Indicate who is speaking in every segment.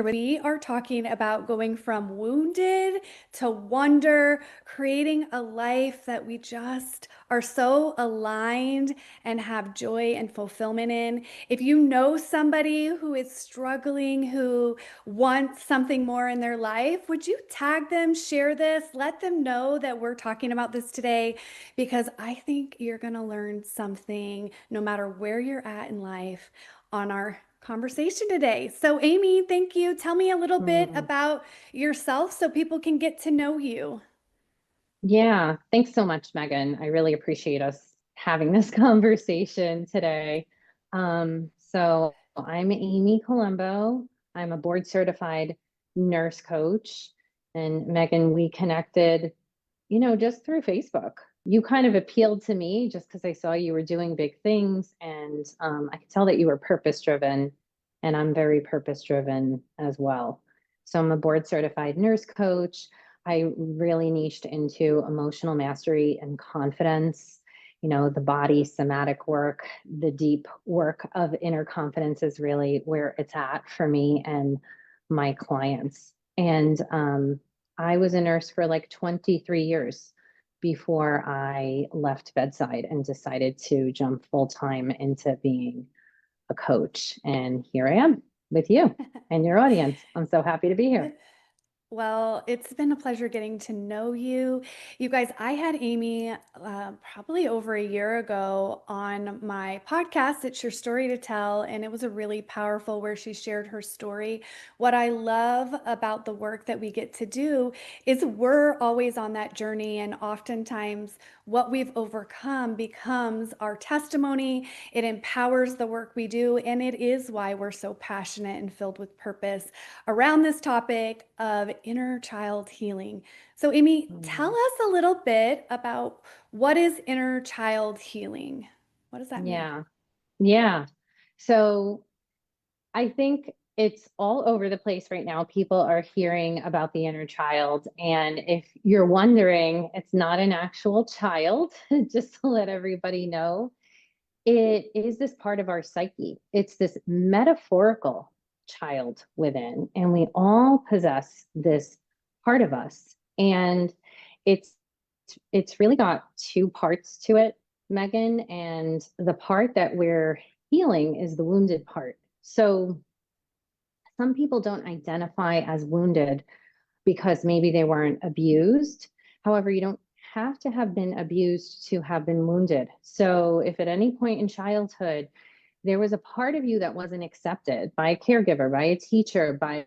Speaker 1: We are talking about going from wounded to wonder, creating a life that we just are so aligned and have joy and fulfillment in. If you know somebody who is struggling, who wants something more in their life, would you tag them, share this, let them know that we're talking about this today? Because I think you're going to learn something no matter where you're at in life on our conversation today. So, Amy, thank you. Tell me a little bit
Speaker 2: Mm,
Speaker 1: about yourself so people can get to know you.
Speaker 2: yeah, thanks so much, Megan. I really appreciate us having this conversation today. So I'm Amy Colombo. I'm a board certified nurse coach. And Megan, we connected, just through Facebook. You kind of appealed to me just because I saw you were doing big things, and I could tell that you were purpose driven, and I'm very purpose driven as well. So I'm a board certified nurse coach. I really niched into emotional mastery and confidence. The body somatic work, the deep work of inner confidence is really where it's at for me and my clients. And I was a nurse for like 23 years before I left bedside and decided to jump full time into being a coach. And here I am with you and your audience. I'm so happy to be here.
Speaker 1: Well, it's been a pleasure getting to know you. You guys, I had Amy probably over a year ago on my podcast. It's Your Story to Tell, and it was a really powerful where she shared her story. What I love about the work that we get to do is we're always on that journey, and oftentimes what we've overcome becomes our testimony. It empowers the work we do, and it is why we're so passionate and filled with purpose around this topic of inner child healing. So, Amy, tell
Speaker 2: Mm,
Speaker 1: us a little bit about what is inner child healing? What does that mean?
Speaker 2: yeah. Yeah. So I think it's all over the place right now. People are hearing about the inner child. And if you're wondering, it's not an actual child, just to let everybody know. It is this part of our psyche. It's this metaphorical child within, and we all possess this part of us. And it's it's really got two parts to it, Megan. And the part that we're healing is the wounded part. So some people don't identify as wounded because maybe they weren't abused. However, you don't have to have been abused to have been wounded. So, if at any point in childhood there was a part of you that wasn't accepted by a caregiver, by a teacher, by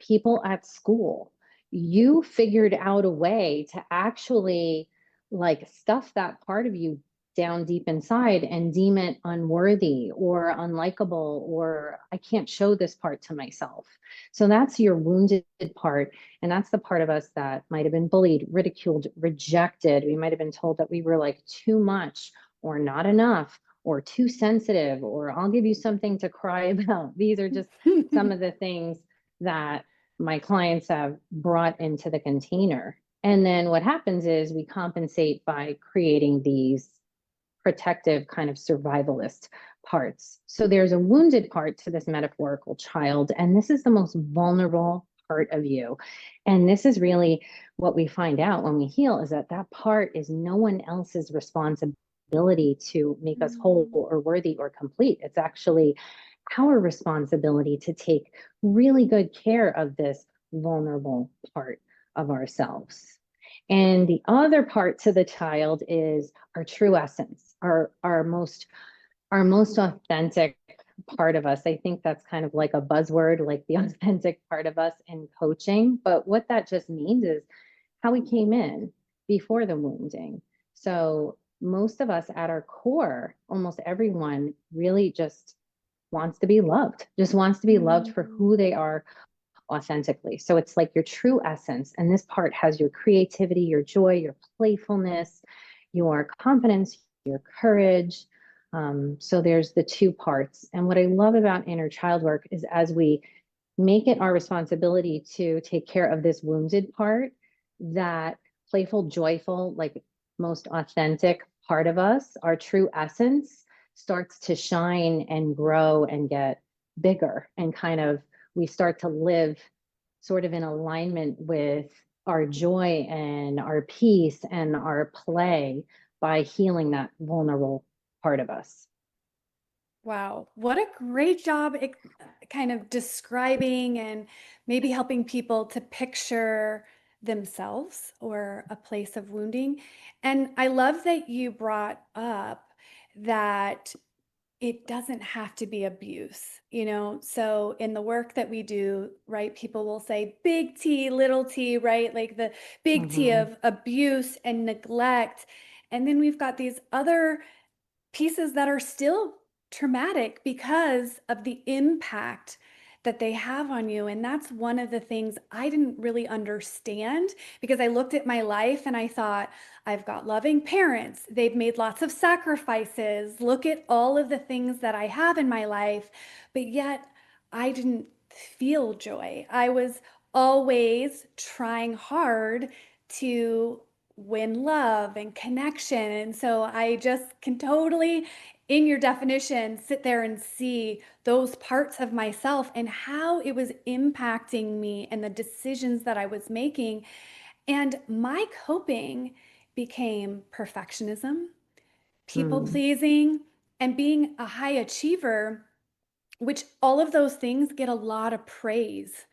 Speaker 2: people at school, you figured out a way to actually like stuff that part of you down deep inside and deem it unworthy or unlikable, or I can't show this part to myself. So that's your wounded part. And that's the part of us that might have been bullied, ridiculed, rejected. We might have been told that we were like too much or not enough or too sensitive, or I'll give you something to cry about. These are just some of the things that my clients have brought into the container. And then what happens is we compensate by creating these protective kind of survivalist parts. So there's a wounded part to this metaphorical child, and this is the most vulnerable part of you. And this is really what we find out when we heal, is that that part is no one else's responsibility to make us whole
Speaker 1: Mm.
Speaker 2: or worthy or complete. It's actually our responsibility to take really good care of this vulnerable part of ourselves. And the other part to the child is our true essence, our most authentic part of us. I think that's kind of like a buzzword, like the authentic part of us in coaching. But what that just means is how we came in before the wounding. So most of us at our core, almost everyone really just wants to be loved, just wants to be loved for
Speaker 1: Mm.
Speaker 2: who they are authentically. So it's like your true essence. And this part has your creativity, your joy, your playfulness, your confidence, your courage. So there's the two parts. And what I love about inner child work is as we make it our responsibility to take care of this wounded part, that playful, joyful, like most authentic part of us, our true essence, starts to shine and grow and get bigger and kind of we start to live sort of in alignment with our joy and our peace and our play by healing that vulnerable part of us.
Speaker 1: Wow, what a great job kind of describing and maybe helping people to picture themselves or a place of wounding. And I love that you brought up that it doesn't have to be abuse, you know? So in the work that we do, right, people will say big T, little t, right? Like the big T
Speaker 2: Mm-hmm.
Speaker 1: of abuse and neglect. And then we've got these other pieces that are still traumatic because of the impact that they have on you. And that's one of the things I didn't really understand because I looked at my life and I thought, I've got loving parents. They've made lots of sacrifices. Look at all of the things that I have in my life. But yet I didn't feel joy. I was always trying hard to win love and connection. And so I just can totally, in your definition, sit there and see those parts of myself and how it was impacting me and the decisions that I was making. And my coping became perfectionism, people
Speaker 2: Mm.
Speaker 1: pleasing, and being a high achiever, which all of those things get a lot of praise.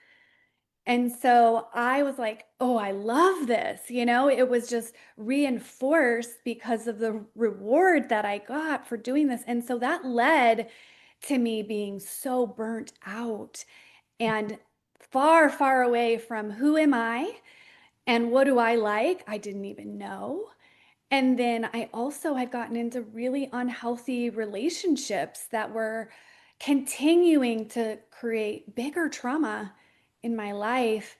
Speaker 1: And so I was like, oh, I love this. You know, it was just reinforced because of the reward that I got for doing this. And so that led to me being so burnt out and far, far away from who am I and what do I like? I didn't even know. And then I also had gotten into really unhealthy relationships that were continuing to create bigger trauma in my life.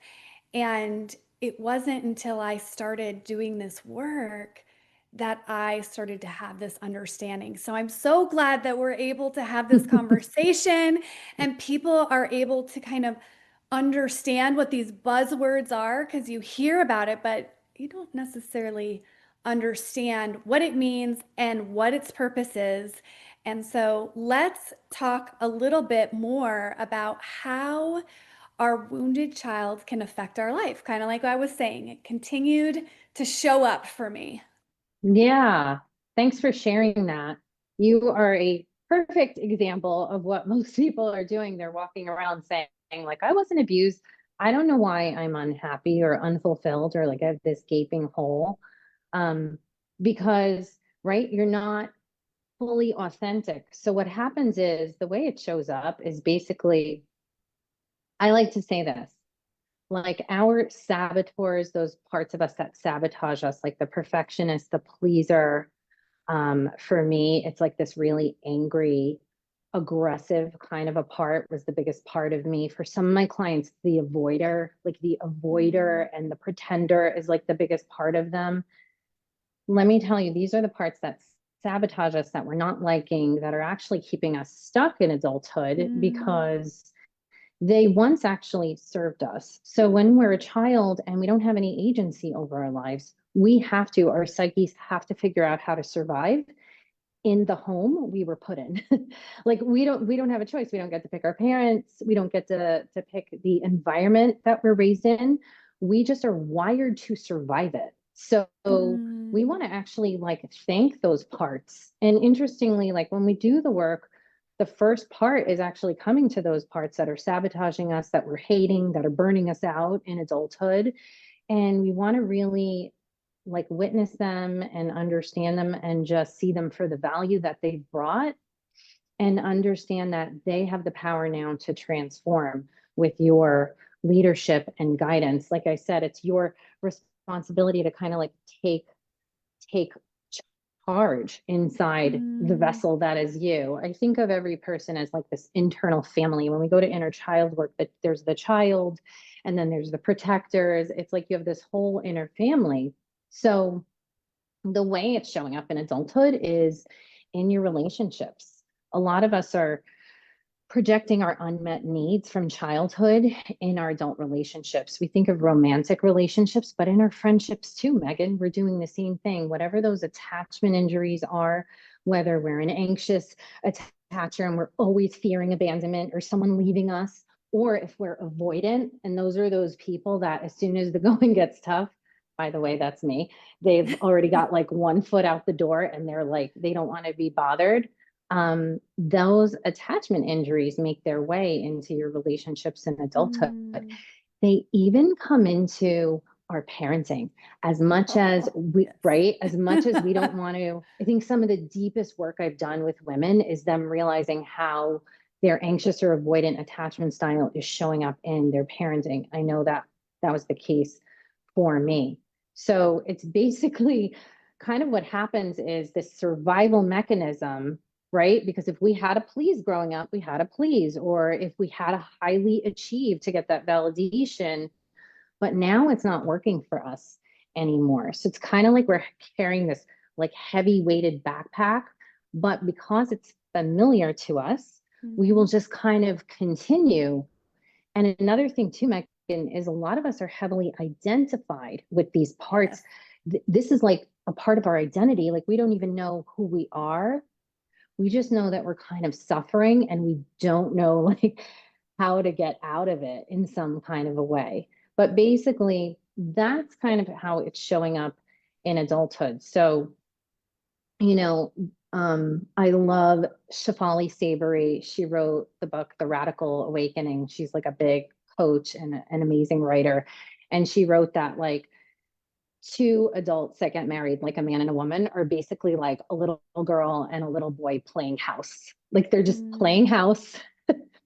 Speaker 1: And it wasn't until I started doing this work that I started to have this understanding. So I'm so glad that we're able to have this conversation and people are able to kind of understand what these buzzwords are because you hear about it, but you don't necessarily understand what it means and what its purpose is. And so let's talk a little bit more about how our wounded child can affect our life. Kind of like I was saying, it continued to show up for me.
Speaker 2: Yeah, thanks for sharing that. You are a perfect example of what most people are doing. They're walking around saying, like, I wasn't abused. I don't know why I'm unhappy or unfulfilled or like I have this gaping hole. Um, because, right, you're not fully authentic. So what happens is the way it shows up is basically, I like to say this, like our saboteurs, those parts of us that sabotage us, like the perfectionist, the pleaser. For me, it's like this really angry, aggressive kind of a part was the biggest part of me. For some of my clients, the avoider, like the
Speaker 1: Mm,
Speaker 2: avoider and the pretender is like the biggest part of them. Let me tell you, these are the parts that sabotage us, that we're not liking, that are actually keeping us stuck in adulthood
Speaker 1: mm,
Speaker 2: because they once actually served us. So when we're a child and we don't have any agency over our lives, we have to, our psyches have to figure out how to survive in the home we were put in. Like we don't have a choice. We don't get to pick our parents. We don't get to pick the environment that we're raised in. We just are wired to survive it. So we
Speaker 1: mm,
Speaker 2: want to actually like thank those parts. And interestingly, like when we do the work, the first part is actually coming to those parts that are sabotaging us, that we're hating, that are burning us out in adulthood. And we want to really like witness them and understand them and just see them for the value that they've brought and understand that they have the power now to transform with your leadership and guidance. Like I said, it's your responsibility to kind of like take charge inside the
Speaker 1: mm,
Speaker 2: vessel that is you. I think of every person as like this internal family. When we go to inner child work, that there's the child and then there's the protectors. It's like you have this whole inner family. So the way it's showing up in adulthood is in your relationships. A lot of us are projecting our unmet needs from childhood in our adult relationships. We think of romantic relationships, but in our friendships too, Megan, we're doing the same thing. Whatever those attachment injuries are, whether we're an anxious attacher and we're always fearing abandonment or someone leaving us, or if we're avoidant, and those are those people that as soon as the going gets tough, by the way, that's me, they've already got like one foot out the door and they're like, they don't want to be bothered. Those attachment injuries make their way into your relationships in adulthood.
Speaker 1: Mm.
Speaker 2: They even come into our parenting as much as
Speaker 1: Oh,
Speaker 2: we,
Speaker 1: yes.
Speaker 2: right? As much as we don't want to, I think some of the deepest work I've done with women is them realizing how their anxious or avoidant attachment style is showing up in their parenting. I know that that was the case for me. So it's basically kind of what happens is this survival mechanism, right? Because if we had to please growing up, we had to please, or if we had to highly achieve to get that validation, but now it's not working for us anymore. So it's kind of like we're carrying this like heavy weighted backpack, but because it's familiar to us, we will
Speaker 1: Mhm.
Speaker 2: just kind of continue. And another thing too, Megan, is a lot of us are heavily identified with these parts.
Speaker 1: Yes.
Speaker 2: This is like a part of our identity. Like we don't even know who we are. We just know that we're kind of suffering and we don't know like how to get out of it in some kind of a way. But basically, that's kind of how it's showing up in adulthood. So, you know, I love Shafali Savory. She wrote the book, The Radical Awakening. She's like a big coach and an amazing writer. And she wrote that like two adults that get married, like a man and a woman, are basically like a little girl and a little boy playing house. Like they're just playing
Speaker 1: Mm.
Speaker 2: house,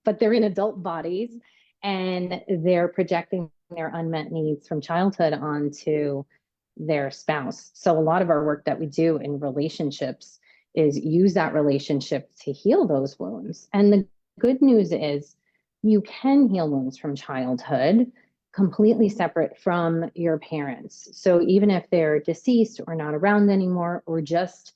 Speaker 2: but they're in adult bodies and they're projecting their unmet needs from childhood onto their spouse. So a lot of our work that we do in relationships is use that relationship to heal those wounds. And the good news is you can heal wounds from childhood completely separate from your parents. So even if they're deceased or not around anymore, or just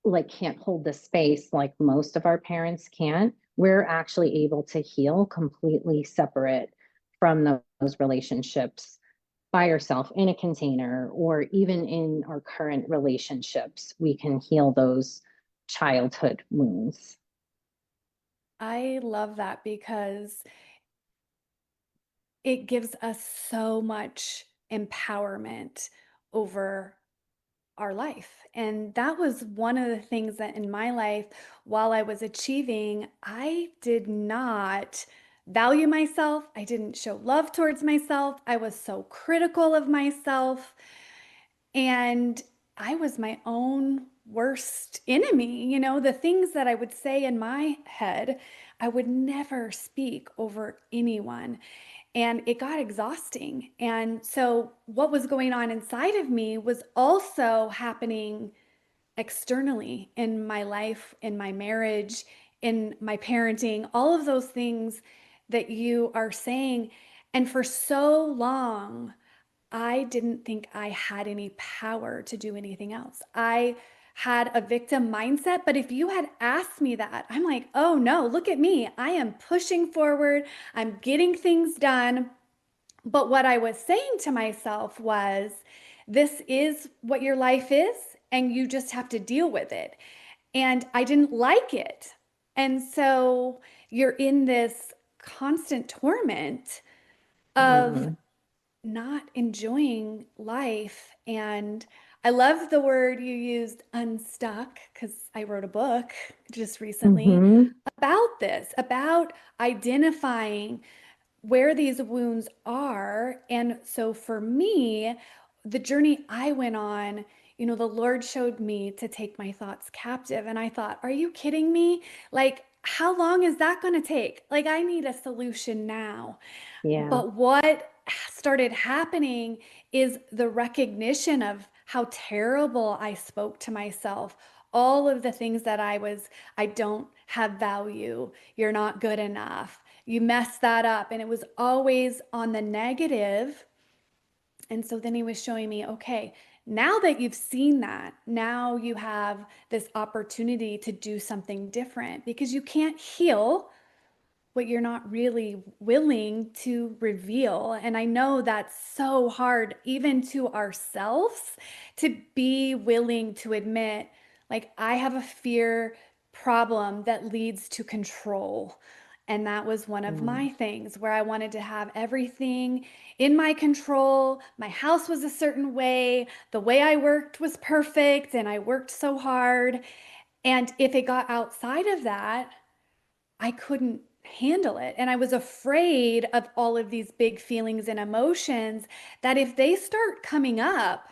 Speaker 2: like can't hold the space like most of our parents can't, we're actually able to heal completely separate from those relationships by yourself in a container, or even in our current relationships, we can heal those childhood wounds.
Speaker 1: I love that because it gives us so much empowerment over our life. And that was one of the things that in my life, while I was achieving, I did not value myself. I didn't show love towards myself. I was so critical of myself. And I was my own worst enemy. You know, the things that I would say in my head, I would never speak over anyone. And it got exhausting. And so, what was going on inside of me was also happening externally in my life, in my marriage, in my parenting, all of those things that you are saying. And for so long, I didn't think I had any power to do anything else. I had a victim mindset, but if you had asked me that, I'm like, oh no, look at me. I am pushing forward, I'm getting things done. But what I was saying to myself was, this is what your life is, and you just have to deal with it. And I didn't like it. And so you're in this constant torment of
Speaker 2: Mhm.
Speaker 1: not enjoying life. And I love the word you used, unstuck, because I wrote a book just recently
Speaker 2: Mhm.
Speaker 1: about this, about identifying where these wounds are. And so for me, the journey I went on, you know, the Lord showed me to take my thoughts captive. And I thought, are you kidding me? Like, how long is that going to take? Like, I need a solution now.
Speaker 2: Yeah.
Speaker 1: But what started happening is the recognition of how terrible I spoke to myself. All of the things that I don't have value. You're not good enough. You messed that up. And it was always on the negative. And so then he was showing me, okay, now that you've seen that, now you have this opportunity to do something different because you can't heal what you're not really willing to reveal. And I know that's so hard, even to ourselves, to be willing to admit, like, I have a fear problem that leads to control. And that was one of
Speaker 2: Mm,
Speaker 1: my things where I wanted to have everything in my control. My house was a certain way. The way I worked was perfect, and I worked so hard. And if it got outside of that, I couldn't handle it. And I was afraid of all of these big feelings and emotions that if they start coming up,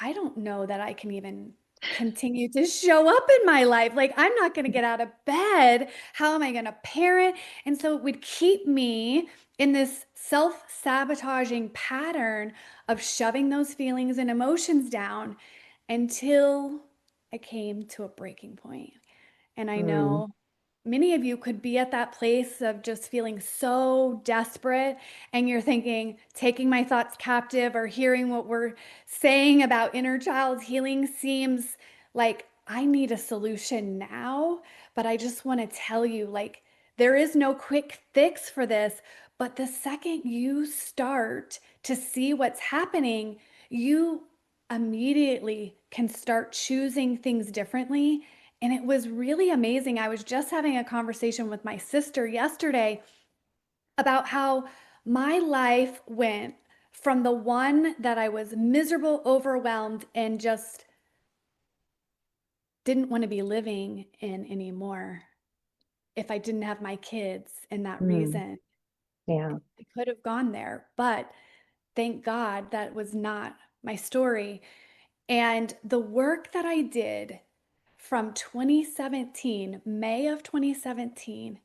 Speaker 1: I don't know that I can even continue to show up in my life. Like, I'm not going to get out of bed. How am I going to parent? And so it would keep me in this self-sabotaging pattern of shoving those feelings and emotions down until I came to a breaking point. And I
Speaker 2: mm,
Speaker 1: know many of you could be at that place of just feeling so desperate, and you're thinking, taking my thoughts captive or hearing what we're saying about inner child healing seems like I need a solution now. But I just want to tell you, like, there is no quick fix for this. But the second you start to see what's happening, you immediately can start choosing things differently. And it was really amazing. I was just having a conversation with my sister yesterday about how my life went from the one that I was miserable, overwhelmed, and just didn't want to be living in anymore. If I didn't have my kids and that
Speaker 2: mm.
Speaker 1: reason,
Speaker 2: Yeah.
Speaker 1: I could have gone there. But thank God that was not my story. And the work that I did from 2017, May of 2017,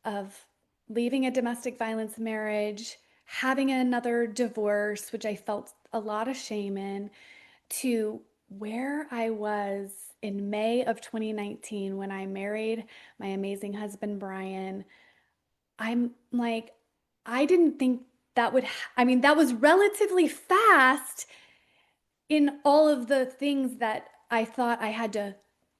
Speaker 1: of leaving a domestic violence marriage, having another divorce, which I felt a lot of shame in, to where I was in May of 2019 when I married my amazing husband, Brian. I'm like, I didn't think that would, I mean, that was relatively fast in all of the things that I thought I had to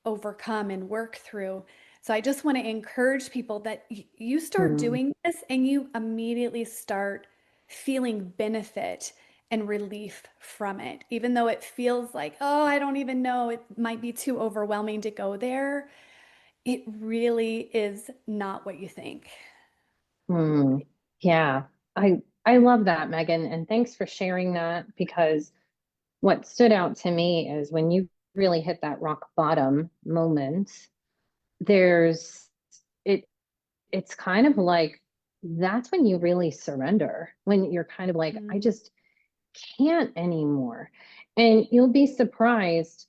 Speaker 1: overcome and work through. So I just want to encourage people that you start
Speaker 2: Mm,
Speaker 1: doing this and you immediately start feeling benefit and relief from it. Even though it feels like, oh, I don't even know, it might be too overwhelming to go there. It really is not what you think.
Speaker 2: mm. Yeah. I love that, Megan, and thanks for sharing that because what stood out to me is when you really hit that rock bottom moment, there's it it's kind of like that's when you really surrender, when you're kind of like, I
Speaker 1: Mm,
Speaker 2: just can't anymore. And you'll be surprised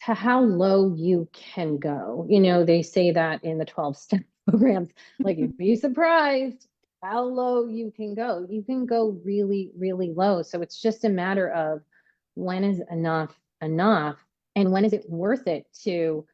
Speaker 2: to how low you can go. You know, they say that in the 12 step programs, like you'd be surprised how low you can go. You can go really, really low. So it's just a matter of when is enough enough and when is it worth it to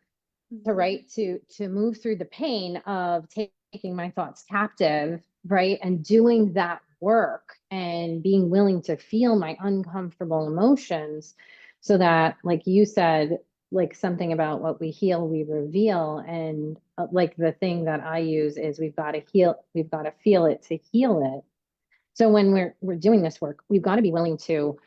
Speaker 1: mhm,
Speaker 2: right to move through the pain of taking my thoughts captive, right, and doing that work and being willing to feel my uncomfortable emotions so that, like you said, like something about what we heal we reveal. And like the thing that I use is we've got to heal, we've got to feel it to heal it. So when we're doing this work, we've got to be willing to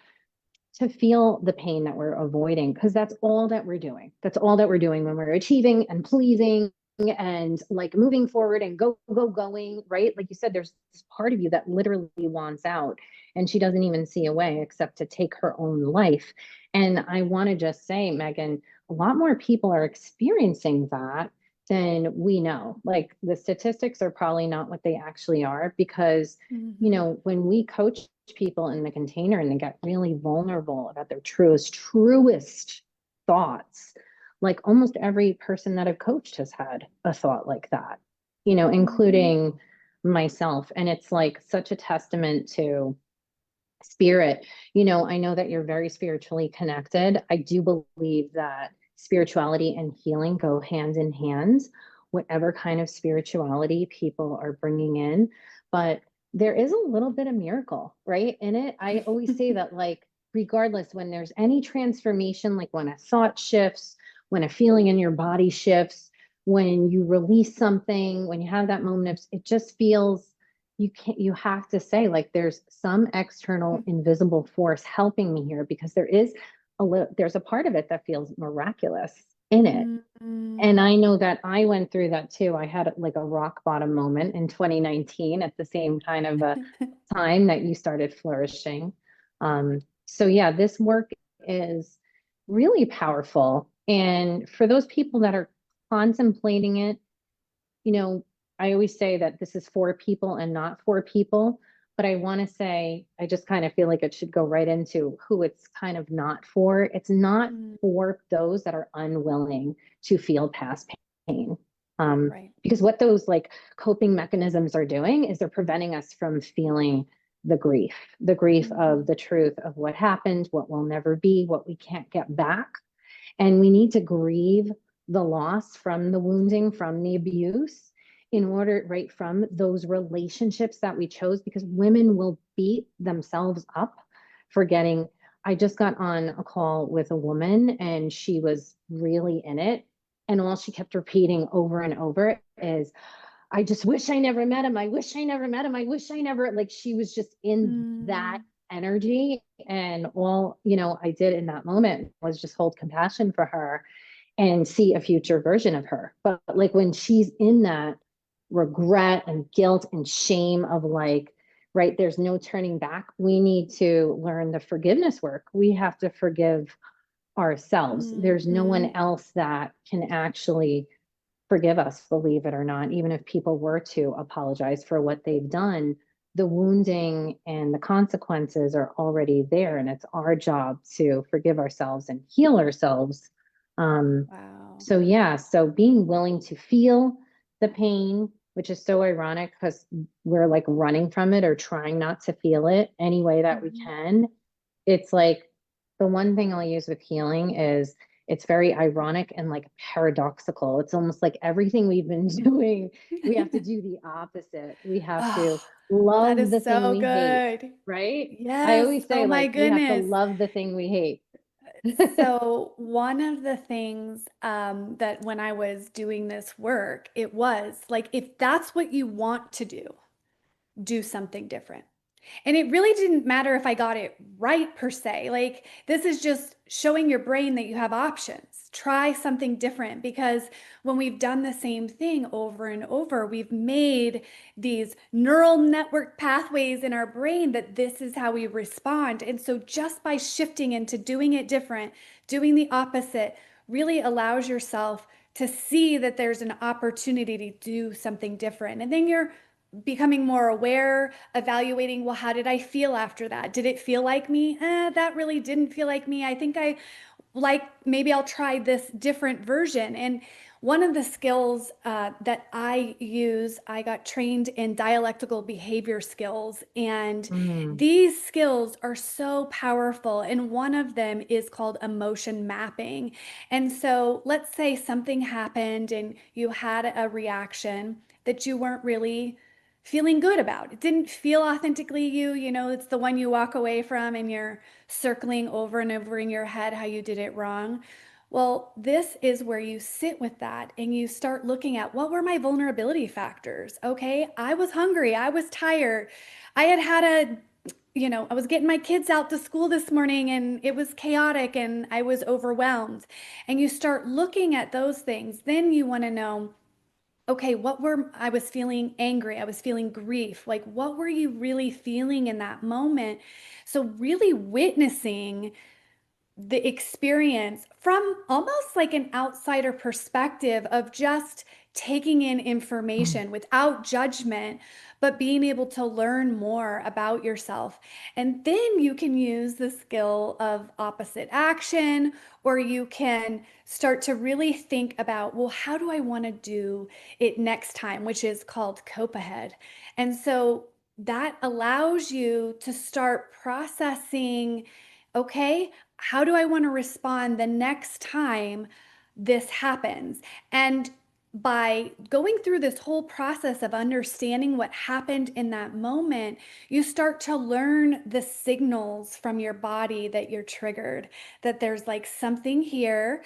Speaker 2: feel the pain that we're avoiding, because that's all that we're doing. That's all that we're doing when we're achieving and pleasing and like moving forward and going, right? Like you said, there's this part of you that literally wants out and she doesn't even see a way except to take her own life. And I want to just say, Megan, a lot more people are experiencing that than we know. Like the statistics are probably not what they actually are because, you
Speaker 1: mhm,
Speaker 2: know, when we coach people in the container and they get really vulnerable about their truest thoughts, like almost every person that I've coached has had a thought like that, you know,
Speaker 1: mhm,
Speaker 2: including myself. And it's like such a testament to spirit. You know, I know that you're very spiritually connected. I do believe that spirituality and healing go hand in hand, whatever kind of spirituality people are bringing in. But there is a little bit of miracle, right, in it. I always say that, like, regardless, when there's any transformation, like when a thought shifts, when a feeling in your body shifts, when you release something, when you have that moment of, it just feels, you can't, you have to say like there's some external invisible force helping me here because there is a little, there's a part of it that feels miraculous. in it. And
Speaker 1: Mm.
Speaker 2: I know that I went through that too. I had like a rock bottom moment in 2019 at the same kind of a time that you started flourishing. So yeah, this work is really powerful. And for those people that are contemplating it, you know, I always say that this is for people and not for people. But I want to say, I just kind of feel like it should go right into who it's kind of not for. It's not
Speaker 1: Mm.
Speaker 2: for those that are unwilling to feel past pain.
Speaker 1: Right.
Speaker 2: Because what those like coping mechanisms are doing is they're preventing us from feeling the grief of
Speaker 1: Mhm.
Speaker 2: the truth of what happened, what will never be, what we can't get back. And we need to grieve the loss from the wounding, from the abuse, in order, right, from those relationships that we chose, because women will beat themselves up for getting. I just got on a call with a woman and she was really in it. And all she kept repeating over and over is, I just wish I never met him. I wish I never met him. I wish I never, like, she was just in that
Speaker 1: Mm.
Speaker 2: energy. And all, you know, I did in that moment was just hold compassion for her and see a future version of her. But like when she's in that regret and guilt and shame of like, right, there's no turning back. We need to learn the forgiveness work. We have to forgive ourselves. There's no one
Speaker 1: Mhm.
Speaker 2: else that can actually forgive us, believe it or not. Even if people were to apologize for what they've done, the wounding and the consequences are already there. And it's our job to forgive ourselves and heal ourselves. Um,
Speaker 1: Wow.
Speaker 2: so, yeah, so being willing to feel the pain, which is so ironic because we're like running from it or trying not to feel it any way that we
Speaker 1: Mhm.
Speaker 2: can. It's like the one thing I'll use with healing is it's very ironic and like paradoxical. It's almost like everything we've been doing, we have to do the opposite. We have to
Speaker 1: Oh, that
Speaker 2: love
Speaker 1: is
Speaker 2: the thing
Speaker 1: so
Speaker 2: we hate,
Speaker 1: good.
Speaker 2: right? I
Speaker 1: Yes.
Speaker 2: always
Speaker 1: Oh
Speaker 2: say,
Speaker 1: my
Speaker 2: like, we have to
Speaker 1: goodness.
Speaker 2: love the thing we hate.
Speaker 1: So, one of the things that when I was doing this work, it was like, if that's what you want to do something different. And it really didn't matter if I got it right per se. Like, this is just showing your brain that you have options. Try something different because when we've done the same thing over and over, we've made these neural network pathways in our brain that this is how we respond. And so, just by shifting into doing it different, doing the opposite, really allows yourself to see that there's an opportunity to do something different. And then you're becoming more aware, evaluating, well, how did I feel after that? Did it feel like me? That really didn't feel like me. I think I like, maybe I'll try this different version. And one of the skills that I use, I got trained in dialectical behavior skills. And
Speaker 2: Mm,
Speaker 1: these skills are so powerful. And one of them is called emotion mapping. And so let's say something happened and you had a reaction that you weren't really feeling good about. It didn't feel authentically you, it's the one you walk away from and you're circling over and over in your head how you did it wrong. Well, this is where you sit with that and you start looking at what were my vulnerability factors? Okay, I was hungry, I was tired. I had had I was getting my kids out to school this morning and it was chaotic and I was overwhelmed. And you start looking at those things, then you want to know, okay, I was feeling angry, I was feeling grief. Like, what were you really feeling in that moment? So, really witnessing the experience from almost like an outsider perspective of just taking in
Speaker 2: mm,
Speaker 1: information without judgment, but being able to learn more about yourself. And then you can use the skill of opposite action, or you can start to really think about, well, how do I want to do it next time, which is called cope ahead. And so that allows you to start processing, okay, how do I want to respond the next time this happens? And by going through this whole process of understanding what happened in that moment, you start to learn the signals from your body that you're triggered, that there's like something here.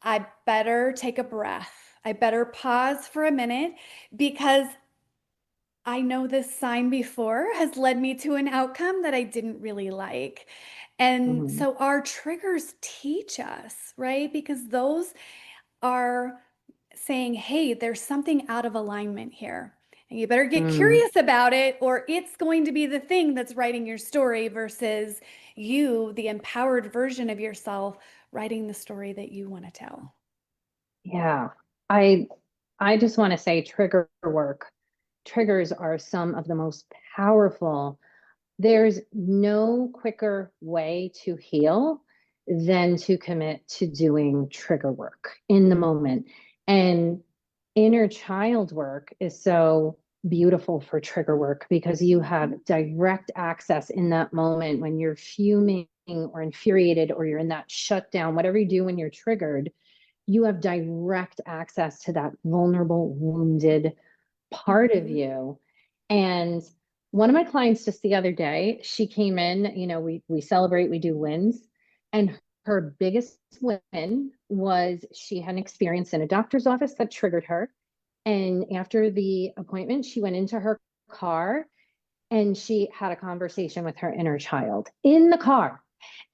Speaker 1: I better take a breath. I better pause for a minute because I know this sign before has led me to an outcome that I didn't really like. And
Speaker 2: mhm,
Speaker 1: so our triggers teach us, right? Because those are saying, hey, there's something out of alignment here. And you better get
Speaker 2: Mm,
Speaker 1: curious about it, or it's going to be the thing that's writing your story versus you, the empowered version of yourself, writing the story that you want to tell.
Speaker 2: yeah. I I just want to say trigger work. Triggers are some of the most powerful. There's no quicker way to heal than to commit to doing trigger work in the moment. And inner child work is so beautiful for trigger work because you have direct access in that moment when you're fuming or infuriated or you're in that shutdown, whatever you do when you're triggered, you have direct access to that vulnerable, wounded part of
Speaker 1: Mm-hmm.
Speaker 2: you. And one of my clients just the other day, she came in, we celebrate, we do wins. And her biggest win was she had an experience in a doctor's office that triggered her. And after the appointment, she went into her car and she had a conversation with her inner child in the car.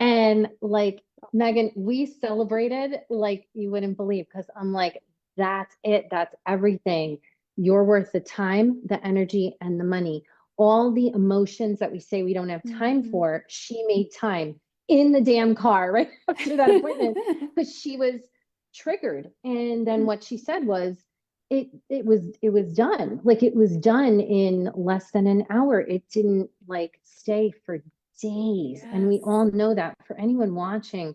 Speaker 2: And like, Megan, we celebrated like you wouldn't believe because I'm like, that's it. That's everything. You're worth the time, the energy, and the money. All the emotions that we say we don't have time
Speaker 1: Mm-hmm.
Speaker 2: for, she made time in the damn car right after that appointment because she was triggered. And then what she said was, it was done. Like it was done in less than an hour. It didn't like stay for days. And we
Speaker 1: Yes.
Speaker 2: all know that for anyone watching,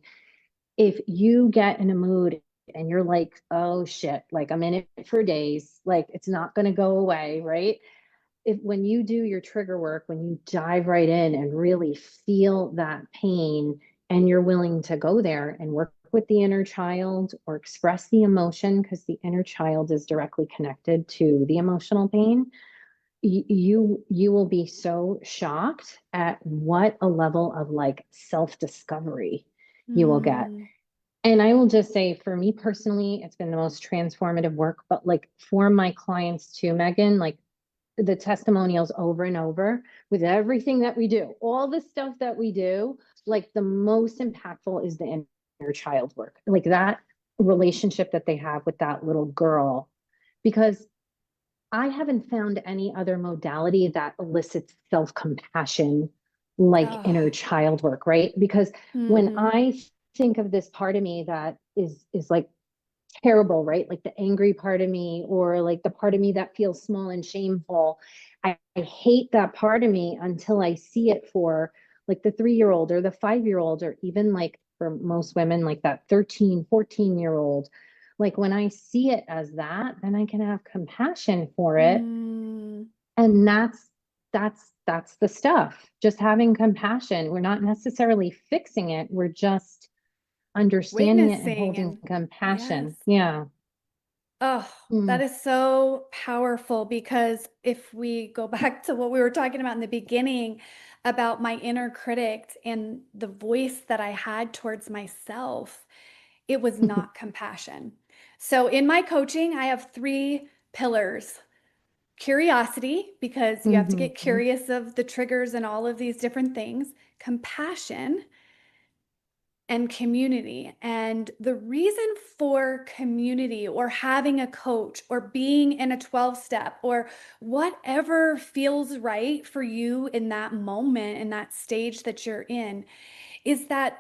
Speaker 2: if you get in a mood and you're like, oh shit, like I'm in it for days, like it's not going to go away, right? If when you do your trigger work, when you dive right in and really feel that pain and you're willing to go there and work with the inner child or express the emotion, because the inner child is directly connected to the emotional pain, you will be so shocked at what a level of like self-discovery you will get.
Speaker 1: Mm.
Speaker 2: And I will just say, for me personally, it's been the most transformative work. But like for my clients too, Megan, like the testimonials over and over with everything that we do, all the stuff that we do, like the most impactful is the inner child work, like that relationship that they have with that little girl. Because I haven't found any other modality that elicits self compassion like
Speaker 1: Oh.
Speaker 2: inner child work, right? Because when
Speaker 1: Mm-hmm.
Speaker 2: I think of this part of me that is like terrible, right? Like the angry part of me, or like the part of me that feels small and shameful. I hate that part of me until I see it for like the 3-year-old or the 5-year-old, or even like for most women, like that 13, 14-year-old. Like when I see it as that, then I can have compassion for it.
Speaker 1: Mm.
Speaker 2: And that's the stuff. Just having compassion. We're not necessarily fixing it. We're just understanding it and
Speaker 1: Witnessing
Speaker 2: holding
Speaker 1: and yes.
Speaker 2: compassion. Yeah.
Speaker 1: Oh, that
Speaker 2: Mm,
Speaker 1: is so powerful because if we go back to what we were talking about in the beginning about my inner critic and the voice that I had towards myself, it was not compassion. So in my coaching, I have three pillars. Curiosity, because you have to get
Speaker 2: mhm.
Speaker 1: curious of the triggers and all of these different things. Compassion, and community. And the reason for community or having a coach or being in a 12 step or whatever feels right for you in that moment, in that stage that you're in, is that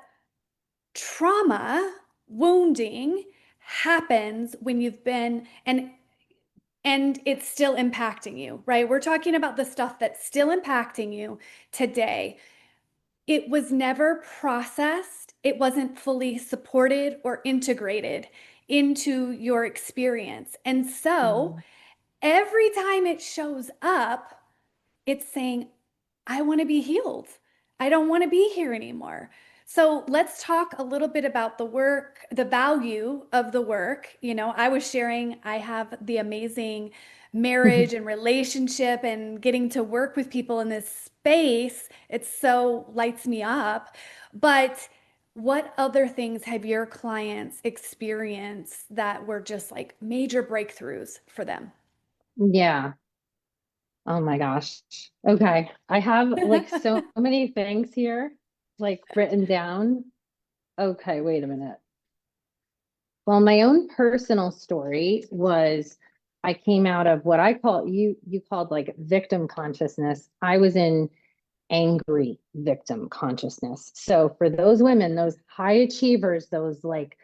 Speaker 1: trauma, wounding happens when you've been and it's still impacting you, right? We're talking about the stuff that's still impacting you today. It was never processed, it wasn't fully supported or integrated into your experience. And so
Speaker 2: Mm.
Speaker 1: every time it shows up, it's saying, I want to be healed. I don't want to be here anymore. So let's talk a little bit about the work, the value of the work. You know, I was sharing, I have the amazing marriage and relationship and getting to work with people in this space. It so lights me up. But what other things have your clients experienced that were just like major breakthroughs for them?
Speaker 2: Yeah. Oh my gosh. Okay. I have like so many things here, like written down. Okay, wait a minute. Well, my own personal story was I came out of what I call you called like victim consciousness. I was in angry victim consciousness. So for those women, those high achievers, those like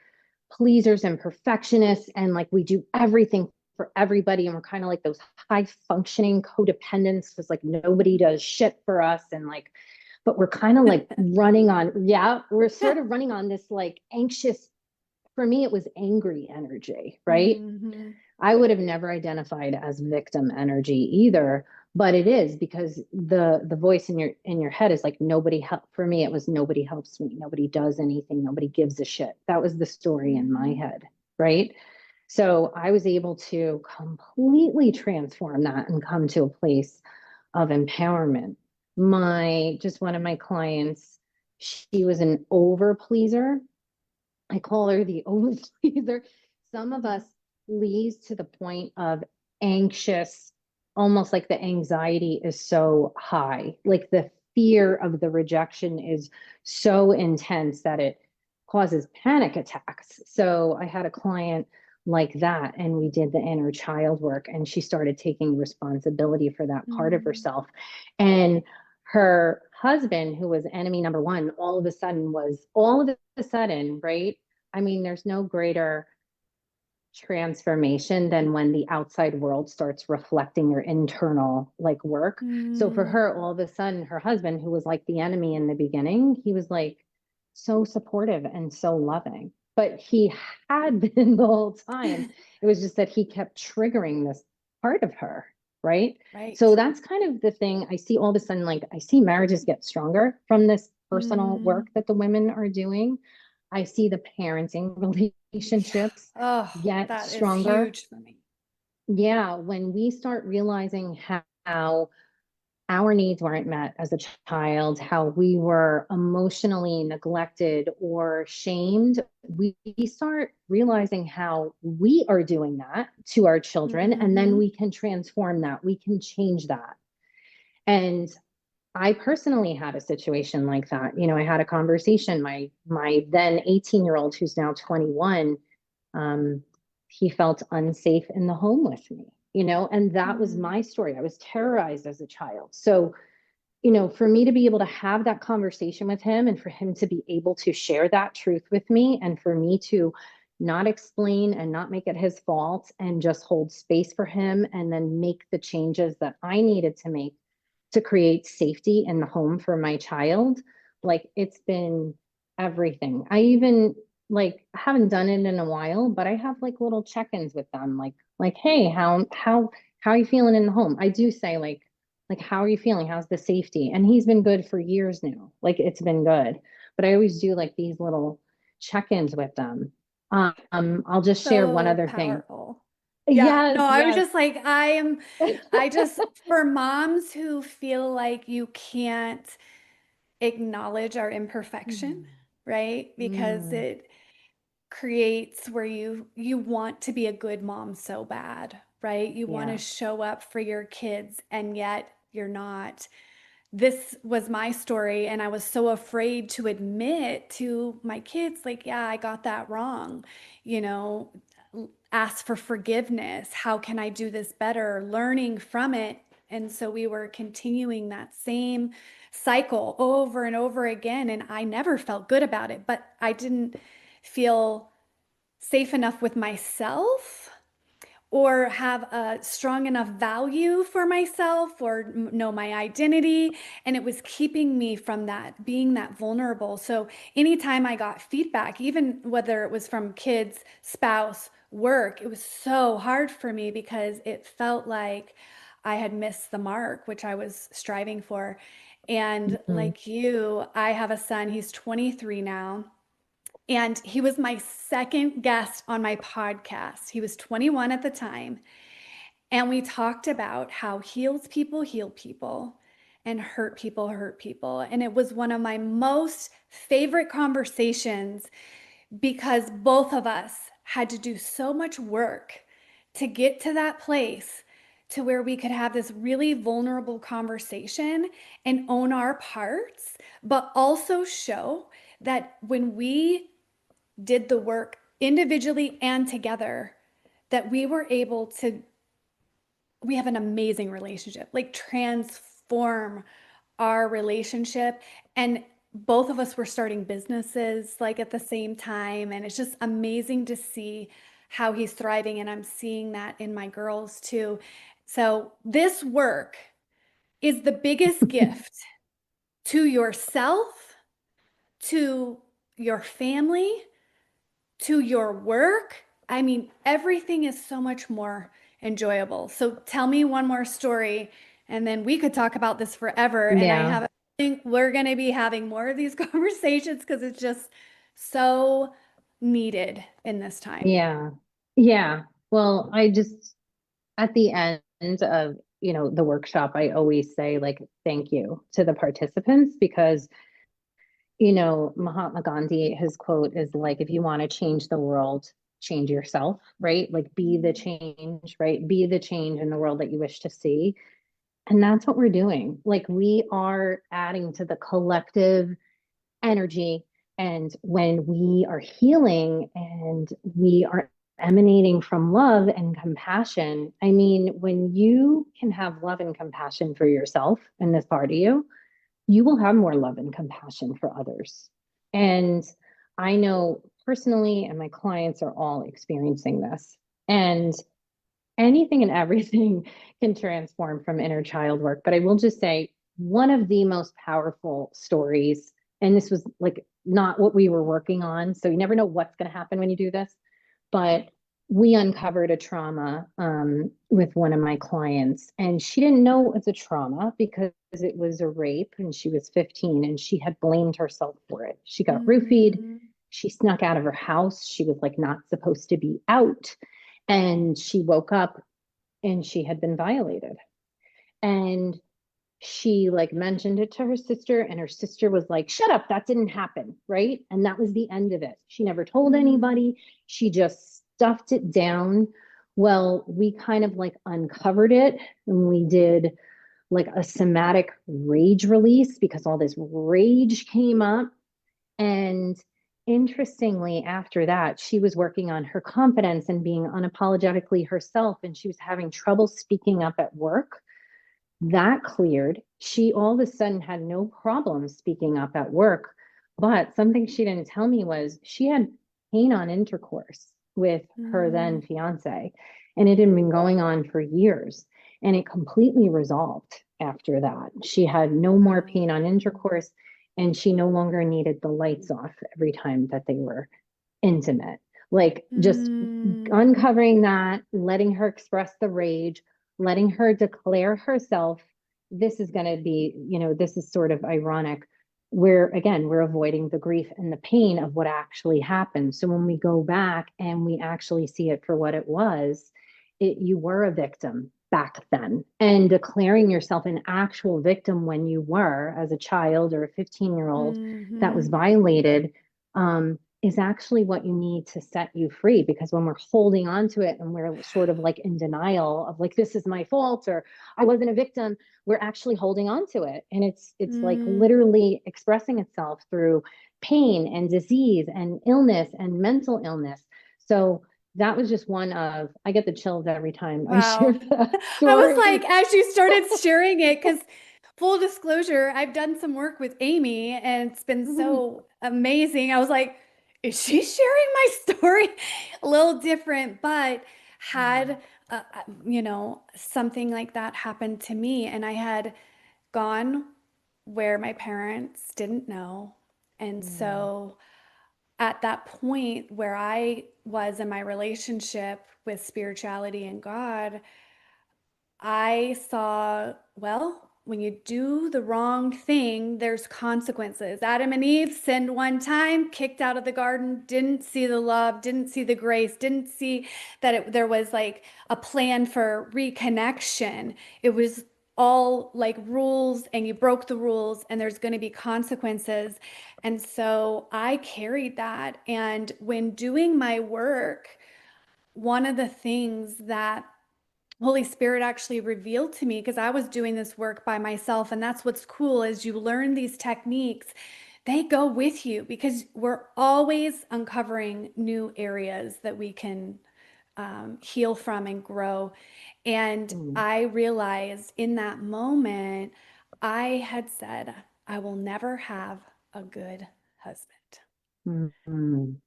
Speaker 2: pleasers and perfectionists, and like we do everything for everybody, and we're kind of like those high functioning codependents because like nobody does shit for us, and like, but we're kind of like running on, yeah, we're sort of running on this like anxious, for me, it was angry energy, right?
Speaker 1: Hmm.
Speaker 2: I would have never identified as victim energy either, but it is because the voice in your head is like nobody help for me it was nobody helps me, nobody does anything, nobody gives a shit. That was the story in my
Speaker 1: Hmm.
Speaker 2: head, right? So I was able to completely transform that and come to a place of empowerment. My just one of my clients, she was an over pleaser. I call her the overpleaser. Some of us please to the point of anxious, almost like the anxiety is so high. Like the fear of the rejection is so intense that it causes panic attacks. So I had a client like that, and we did the inner child work, and she started taking responsibility for that part of
Speaker 1: Hmm.
Speaker 2: herself. And her husband, who was enemy number one, all of a sudden, right? I mean, there's no greater transformation than when the outside world starts reflecting your internal like work. So for
Speaker 1: Hmm.
Speaker 2: her, all of a sudden, her husband, who was like the enemy in the beginning, he was like so supportive and so loving. But he had been the whole time. It was just that he kept triggering this part of her, right? So
Speaker 1: Right.
Speaker 2: that's kind of the thing I see all of a sudden, like I see marriages get stronger from this personal work
Speaker 1: Mm.
Speaker 2: that the women are doing. I see the parenting
Speaker 1: Yeah.
Speaker 2: relationships
Speaker 1: Oh,
Speaker 2: get
Speaker 1: that is
Speaker 2: stronger.
Speaker 1: huge for me.
Speaker 2: Yeah, when we start realizing how our needs weren't met as a child, how we were emotionally neglected or shamed, we start realizing how we are doing that to our children, and then
Speaker 1: Hmm.
Speaker 2: we can transform that. We can change that. And I personally had a situation like that. You know, I had a conversation. My then 18-year-old, who's now 21, um, he felt unsafe in the home with me, you know, and that was
Speaker 1: Mm.
Speaker 2: my story. I was terrorized as a child. So, you know, for me to be able to have that conversation with him and for him to be able to share that truth with me and for me to not explain and not make it his fault and just hold space for him and then make the changes that I needed to make to create safety in the home for my child, like it's been everything. I even like haven't done it in a while, but I have like little check-ins with them, like, hey, how are you feeling in the home? I do say like how are you feeling? How's the safety? And he's been good for years now. Like it's been good. But I always do like these little check-ins with them. I'll just share one
Speaker 1: So
Speaker 2: other thing.
Speaker 1: powerful. Yeah.
Speaker 2: Yes,
Speaker 1: No, I was
Speaker 2: yes.
Speaker 1: just like, I just, for moms who feel like you can't acknowledge our imperfection,
Speaker 2: Mm,
Speaker 1: right? Because
Speaker 2: mm,
Speaker 1: it creates where you want to be a good mom so bad, right? You want to
Speaker 2: yeah.
Speaker 1: show up for your kids and yet you're not. This was my story and I was so afraid to admit to my kids like, yeah, I got that wrong. You know, ask for forgiveness. How can I do this better? Learning from it. And so we were continuing that same cycle over and over again and I never felt good about it, but I didn't feel safe enough with myself or have a strong enough value for myself or know my identity. And it was keeping me from that, being that vulnerable. So anytime I got feedback, even whether it was from kids, spouse, work, it was so hard for me because it felt like I had missed the mark, which I was striving for. And
Speaker 2: Mhm.
Speaker 1: like you, I have a son, he's 23 now. And he was my second guest on my podcast. He was 21 at the time. And we talked about how heal people and hurt people. And it was one of my most favorite conversations because both of us had to do so much work to get to that place to where we could have this really vulnerable conversation and own our parts, but also show that when we did the work individually and together, that we were able to, we have an amazing relationship, like transform our relationship. And both of us were starting businesses like at the same time. And it's just amazing to see how he's thriving. And I'm seeing that in my girls too. So this work is the biggest gift to yourself, to your family, to your work. I mean, everything is so much more enjoyable. So tell me one more story, and then we could talk about this forever. And I
Speaker 2: Yeah.
Speaker 1: have a think we're going to be having more of these conversations because it's just so needed in this time.
Speaker 2: Yeah. Yeah. Well, I just, at the end of, the workshop, I always say like, thank you to the participants because, Mahatma Gandhi, his quote is like, if you want to change the world, change yourself, right? Like be the change, right? Be the change in the world that you wish to see. And that's what we're doing. Like we are adding to the collective energy. And when we are healing and we are emanating from love and compassion, I mean, when you can have love and compassion for yourself and this part of you, you will have more love and compassion for others. And I know personally, and my clients are all experiencing this. And anything and everything can transform from inner child work. But I will just say, one of the most powerful stories, and this was like not what we were working on. So you never know what's going to happen when you do this. But we uncovered a trauma with one of my clients, and she didn't know it was a trauma because it was a rape, and she was 15 and she had blamed herself for it. She got roofied.
Speaker 1: Mm,
Speaker 2: She snuck out of her house. She was like not supposed to be out. And she woke up and she had been violated. And she like mentioned it to her sister, and her sister was like, shut up, that didn't happen, right? And that was the end of it. She never told
Speaker 1: mm,
Speaker 2: anybody. She just stuffed it down. Well, we kind of like uncovered it, and we did like a somatic rage release because all this rage came up. And interestingly, after that, she was working on her confidence and being unapologetically herself, and she was having trouble speaking up at work. That cleared. She all of a sudden had no problem speaking up at work. But something she didn't tell me was she had pain on intercourse with her
Speaker 1: mm.
Speaker 2: then fiance, and it had been going on for years. And it completely resolved after that. She had no more
Speaker 1: Wow.
Speaker 2: pain on intercourse, and she no longer needed the lights off every time that they were intimate. Like just
Speaker 1: Mm,
Speaker 2: uncovering that, letting her express the rage, letting her declare herself. This is going to be, this is sort of ironic. We're avoiding the grief and the pain of what actually happened. So when we go back and we actually see it for what it was, you were a victim back then, and declaring yourself an actual victim when you were as a child or a 15-year-old that was
Speaker 1: mhm,
Speaker 2: violated, is actually what you need to set you free. Because when we're holding on to it and we're sort of like in denial of like, this is my fault or I wasn't a victim, we're actually holding on to it. And it's like
Speaker 1: mm.
Speaker 2: literally expressing itself through pain and disease and illness and mental illness. So that was just one of, I get the chills every time I share
Speaker 1: Wow.
Speaker 2: that
Speaker 1: I was
Speaker 2: story.
Speaker 1: like, as you started sharing it, because full disclosure, I've done some work with Amy and it's been so amazing. I was like, is she sharing my story? A little different, but had, something like that happen to me. And I had gone where my parents didn't know. And
Speaker 2: Mm,
Speaker 1: so at that point where I was in my relationship with spirituality and God, I saw, well, when you do the wrong thing, there's consequences. Adam and Eve sinned one time, kicked out of the garden, didn't see the love, didn't see the grace, didn't see that there was like a plan for reconnection. It was all like rules, and you broke the rules, and there's going to be consequences. And so I carried that. And when doing my work, one of the things that Holy Spirit actually revealed to me, because I was doing this work by myself, and that's what's cool is you learn these techniques they go with you because we're always uncovering new areas that we can heal from and grow. And
Speaker 2: Mm,
Speaker 1: I realized in that moment, I had said, I will never have a good husband.
Speaker 2: mm, mm.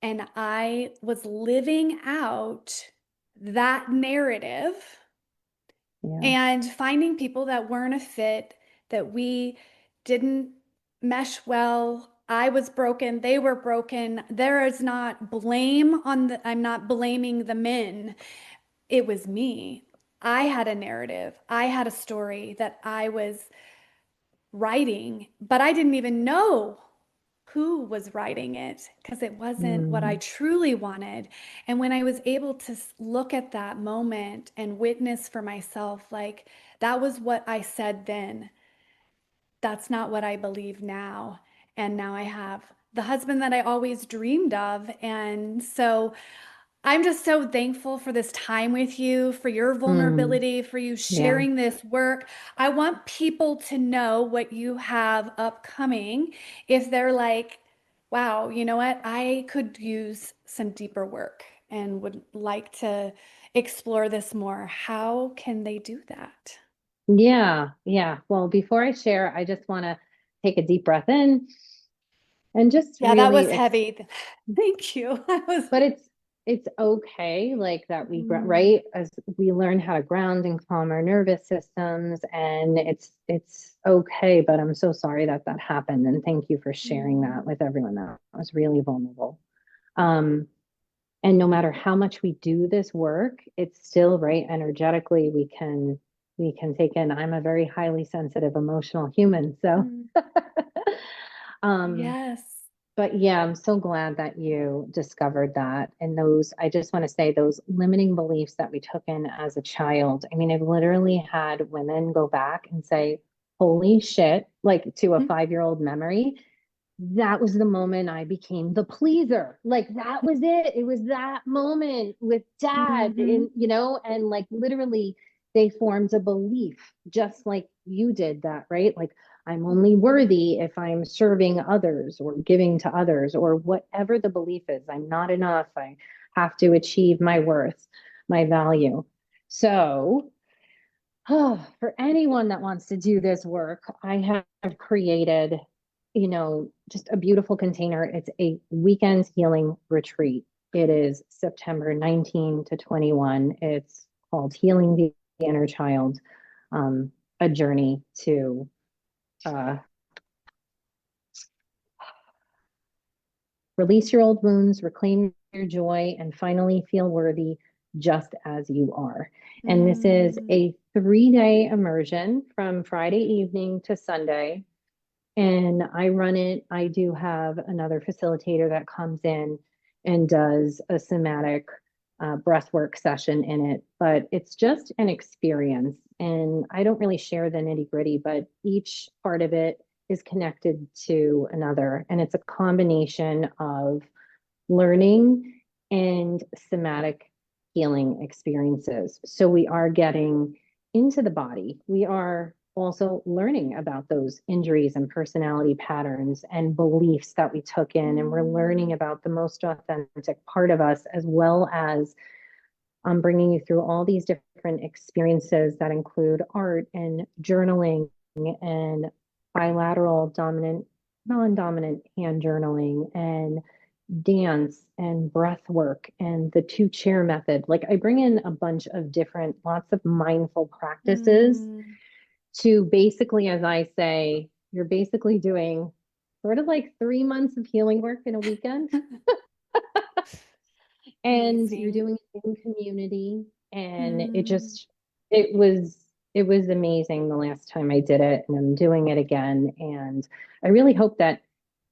Speaker 1: And I was living out that narrative
Speaker 2: Yeah.
Speaker 1: and finding people that weren't a fit, that we didn't mesh well. I was broken, they were broken. There is not blame on the, I'm not blaming the men. It was me. I had a narrative, I had a story that I was writing, but I didn't even know who was writing it because it wasn't what I
Speaker 2: Mm,
Speaker 1: truly wanted. And when I was able to look at that moment and witness for myself, like that was what I said then. That's not what I believe now. And now I have the husband that I always dreamed of. And so I'm just so thankful for this time with you, for your
Speaker 2: mm.
Speaker 1: vulnerability, for you
Speaker 2: Yeah.
Speaker 1: sharing this work. I want people to know what you have upcoming if they're like, wow, you know what? I could use some deeper work and would like to explore this more. How can they do that?
Speaker 2: Yeah. Yeah. Well, before I share, I just want to take a deep breath in and just
Speaker 1: Yeah, that
Speaker 2: really
Speaker 1: was heavy. Thank you. I was,
Speaker 2: but it's okay like that
Speaker 1: mm,
Speaker 2: right as we learn how to ground and calm our nervous systems, and it's okay, but I'm so sorry that that happened, and thank you for sharing that
Speaker 1: mm,
Speaker 2: with everyone. That was really vulnerable. um and no matter how much we do this work, it's still right energetically we can take in. I'm a very highly sensitive emotional human, so
Speaker 1: mm,
Speaker 2: um
Speaker 1: yes.
Speaker 2: but yeah, I'm so glad that you discovered that. And those, I just want to say, those limiting beliefs that we took in as a child. I mean, I've literally had women go back and say, holy shit, like to a 5-year-old memory. That was the moment I became the pleaser. Like that was it. It was that moment with dad,
Speaker 1: Mm-hmm.
Speaker 2: and like literally they formed a belief just like you did that, right? Like I'm only worthy if I'm serving others or giving to others or whatever the belief is. I'm not enough. I have to achieve my worth, my value. So, for anyone that wants to do this work, I have created, just a beautiful container. It's a weekend healing retreat. It is September 19 to 21. It's called Healing the Inner Child, a journey to uh, release your old wounds, reclaim your joy, and finally feel worthy just as you are. And this is
Speaker 1: Mm,
Speaker 2: a 3-day immersion from Friday evening to Sunday. And I run it. I do have another facilitator that comes in and does a somatic breathwork session in it, but it's just an experience. And I don't really share the nitty gritty, but each part of it is connected to another. And it's a combination of learning and somatic healing experiences. So we are getting into the body. We are also learning about those injuries and personality patterns and beliefs that we took in. And we're learning
Speaker 1: mm,
Speaker 2: about the most authentic part of us, as well as bringing you through all these different experiences that include art and journaling and bilateral dominant, non-dominant hand journaling and dance and breath work and the 2 chair method. Like I bring in a bunch of different, lots of mindful practices
Speaker 1: mm.
Speaker 2: to basically, as I say, you're basically doing sort of like 3 months of healing work in a weekend. And you're
Speaker 1: Amazing.
Speaker 2: doing it in community. And
Speaker 1: Mm,
Speaker 2: it was amazing the last time I did it. And I'm doing it again. And I really hope that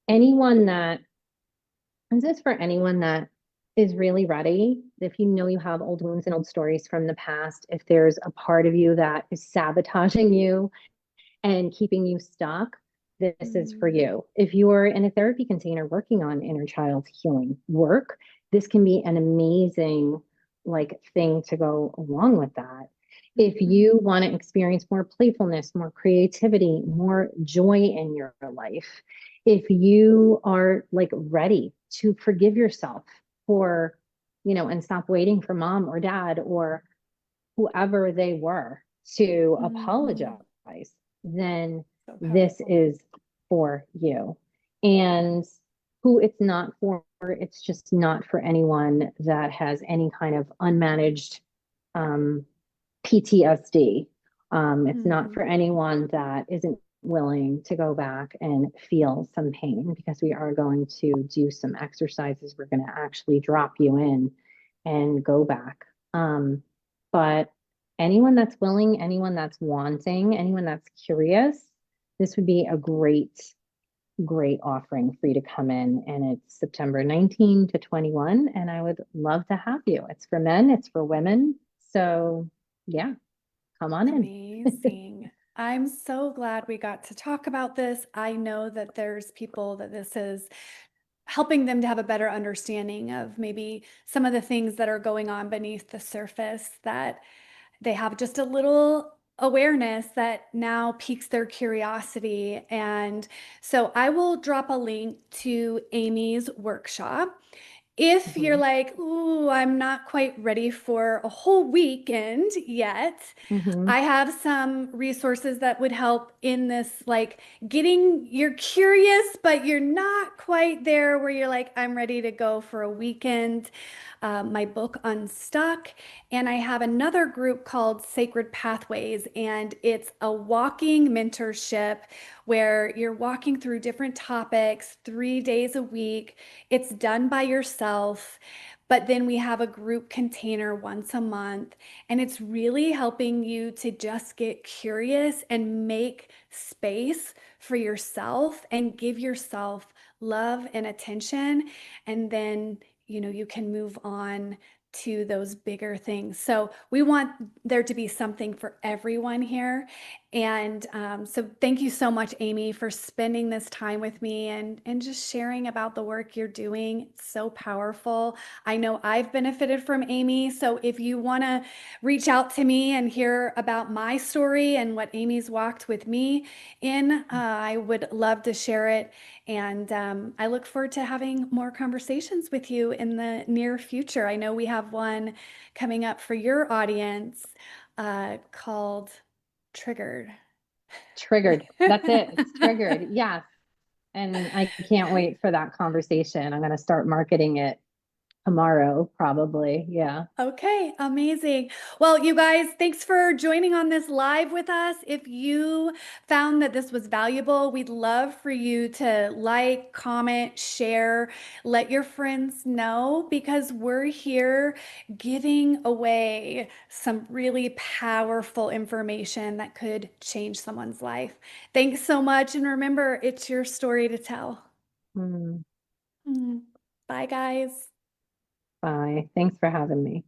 Speaker 2: anyone that this is for anyone that is really ready. If you know you have old wounds and old stories from the past, if there's a part of you that is sabotaging you and keeping you stuck, this is for
Speaker 1: mm,
Speaker 2: you. If you're in a therapy container working on inner child healing work, this can be an amazing like thing to go along with that. If
Speaker 1: Mhm.
Speaker 2: you want to experience more playfulness, more creativity, more joy in your life, if you are like ready to forgive yourself for, and stop waiting for mom or dad or whoever they were to
Speaker 1: Mhm.
Speaker 2: apologize, then
Speaker 1: So
Speaker 2: this
Speaker 1: powerful.
Speaker 2: is for you. And who it's not for, it's just not for anyone that has any kind of unmanaged um, PTSD. It's not for
Speaker 1: Mhm.
Speaker 2: anyone that isn't willing to go back and feel some pain, because we are going to do some exercises. We're going to actually drop you in and go back. But anyone that's willing, anyone that's wanting, anyone that's curious, this would be a great offering for you to come in. And it's September 19 to 21. And I would love to have you. It's for men, it's for women. So, yeah, come on in.
Speaker 1: Amazing. I'm so glad we got to talk about this. I know that there's people that this is helping them to have a better understanding of maybe some of the things that are going on beneath the surface, that they have just a little awareness that now piques their curiosity. And so I will drop a link to Amy's workshop. If you're
Speaker 2: Mhm.
Speaker 1: like, ooh, I'm not quite ready for a whole weekend yet,
Speaker 2: Mhm.
Speaker 1: I have some resources that would help in this, like getting you're curious, but you're not quite there where you're like, I'm ready to go for a weekend. My book, Unstuck. And I have another group called Sacred Pathways, and it's a walking mentorship where you're walking through different topics 3 days a week. It's done by yourself. But then we have a group container once a month, and it's really helping you to just get curious and make space for yourself and give yourself love and attention. And then, you can move on to those bigger things. So we want there to be something for everyone here. And so thank you so much, Amy, for spending this time with me and just sharing about the work you're doing. It's so powerful. I know I've benefited from Amy. So if you want to reach out to me and hear about my story and what Amy's walked with me in, I would love to share it. And I look forward to having more conversations with you in the near future. I know we have one coming up for your audience called Triggered.
Speaker 2: Triggered. That's it. It's triggered. Yes. And I can't wait for that conversation. I'm going to start marketing it tomorrow, probably. Yeah.
Speaker 1: Okay, amazing. Well, you guys, thanks for joining on this live with us. If you found that this was valuable, we'd love for you to like, comment, share, let your friends know, because we're here giving away some really powerful information that could change someone's life. Thanks so much. And remember, it's your story to tell.
Speaker 2: Mm,
Speaker 1: Mm. Bye, guys.
Speaker 2: bye. Thanks for having me.